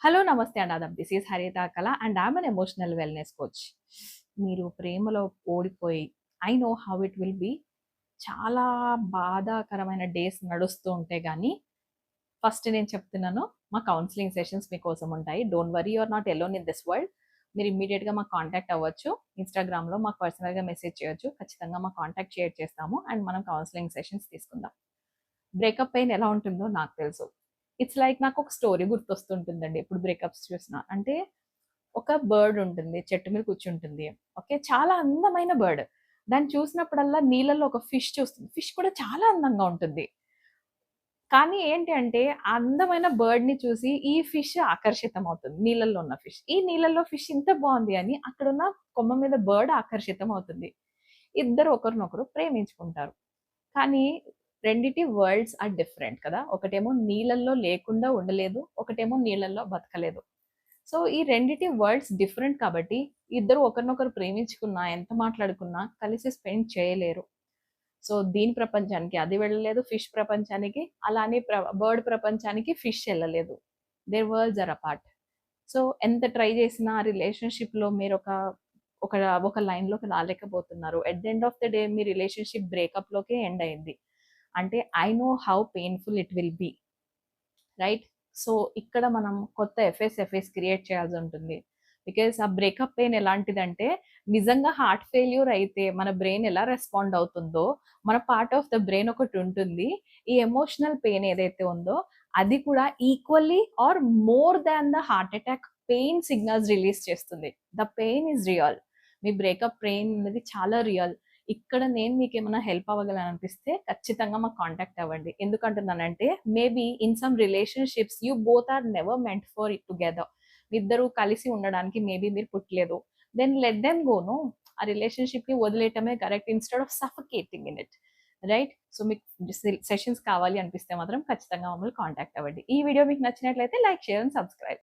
Hello నమస్తే అండి Aadab. This is హరిత కళ and I'm an emotional wellness coach. మీరు ప్రేమలో ఓడిపోయి I know how it will B. చాలా బాధాకరమైన డేస్ నడుస్తూ ఉంటే గానీ ఫస్ట్ నేను చెప్తున్నాను, మా కౌన్సిలింగ్ సెషన్స్ మీకోసం ఉంటాయి. Don't worry, you're not alone in this world. మీరు ఇమ్మీడియట్గా మాకు కాంటాక్ట్ అవ్వచ్చు. ఇన్స్టాగ్రామ్లో మాకు పర్సనల్గా మెసేజ్ చేయొచ్చు. ఖచ్చితంగా మా కాంటాక్ట్ షేర్ చేస్తాము అండ్ మనం కౌన్సిలింగ్ సెషన్స్ తీసుకుందాం. బ్రేకప్ పెయిన్ ఎలా ఉంటుందో నాకు తెలుసు. ఇట్స్ లైక్ నాకు ఒక స్టోరీ గుర్తొస్తుంటుందండి ఎప్పుడు బ్రేకప్స్ చూసినా. అంటే ఒక బర్డ్ ఉంటుంది, చెట్టు మీద కూర్చుంటుంది. ఓకే, చాలా అందమైన బర్డ్. దాన్ని చూసినప్పుడల్లా నీళ్ళలో ఒక ఫిష్ చూస్తుంది. ఫిష్ కూడా చాలా అందంగా ఉంటుంది. కానీ ఏంటి అంటే ఆ అందమైన బర్డ్‌ని చూసి ఈ ఫిష్ ఆకర్షితమవుతుంది. నీళ్ళల్లో ఉన్న ఫిష్. ఈ నీళ్ళల్లో ఫిష్ ఇంత బావుంది అని అక్కడున్న కొమ్మ మీద బర్డ్ ఆకర్షితమవుతుంది. ఇద్దరు ఒకరినొకరు ప్రేమించుకుంటారు. కానీ రెండిటి వరల్డ్స్ ఆర్ డిఫరెంట్ కదా! ఒకటేమో నీళ్ళల్లో లేకుండా ఉండలేదు. ఒకటేమో నీళ్ళల్లో బతకలేదు. సో, ఈ రెండిటి వరల్డ్స్ డిఫరెంట్ కాబట్టి ఇద్దరు ఒకరినొకరు ప్రేమించుకున్నా, ఎంత మాట్లాడుకున్నా కలిసి స్పెండ్ చేయలేరు. సో, దీని ప్రపంచానికి అది వెళ్ళలేదు. ఫిష్ ప్రపంచానికి, అలానే బర్డ్ ప్రపంచానికి ఫిష్ ఎళ్ళలేదు. Their worlds are apart. So, ఎంత ట్రై చేసినా రిలేషన్‌షిప్‌లో మీరొక ఒక ఒక లైన్‌లోకి రాలేకపోతున్నారు. At the end of the day మీ రిలేషన్‌షిప్ బ్రేకప్‌లోకే ఎండ్ అయింది. అంటే I know how painful it will be. Right? So, ఇక్కడ మనం కొత్త ఎఫ్ఎస్ క్రియేట్ చేయాల్సుంటుంది. బికాజ్ ఆ బ్రేకప్ పెయిన్ ఎలాంటిదంటే, నిజంగా హార్ట్ ఫెయిల్యూర్ అయితే మన బ్రెయిన్ ఎలా రెస్పాండ్ అవుతుందో, మన పార్ట్ ఆఫ్ ద బ్రెయిన్ ఒకటుంటుంది. ఈ ఎమోషనల్ పెయిన్ ఏదైతే ఉందో, అది కూడా equally or more than the heart attack pain signals release చేస్తుంది. The pain is real. మీ బ్రేకప్ పెయిన్ అనేది చాలా రియల్. ఇక్కడ నేను మీకేమైనా హెల్ప్ అవ్వగలననిపిస్తే ఖచ్చితంగా మాకు కాంటాక్ట్ అవ్వండి. ఎందుకంటున్నానంటే, maybe in some relationships you both are never meant for it together. ఇద్దరు కలిసి ఉండడానికి మేబీ మీరు పుట్టలేదు. Then let them go no. ఆ రిలేషన్‌షిప్‌ని వదిలేయటమే correct instead of suffocating in it. Right? So, మీకు సెషన్స్ కావాలి అనిపిస్తే మాత్రం ఖచ్చితంగా మమ్మల్ని కాంటాక్ట్ అవ్వండి. ఈ వీడియో మీకు నచ్చినట్లయితే లైక్, షేర్ అండ్ సబ్స్క్రైబ్.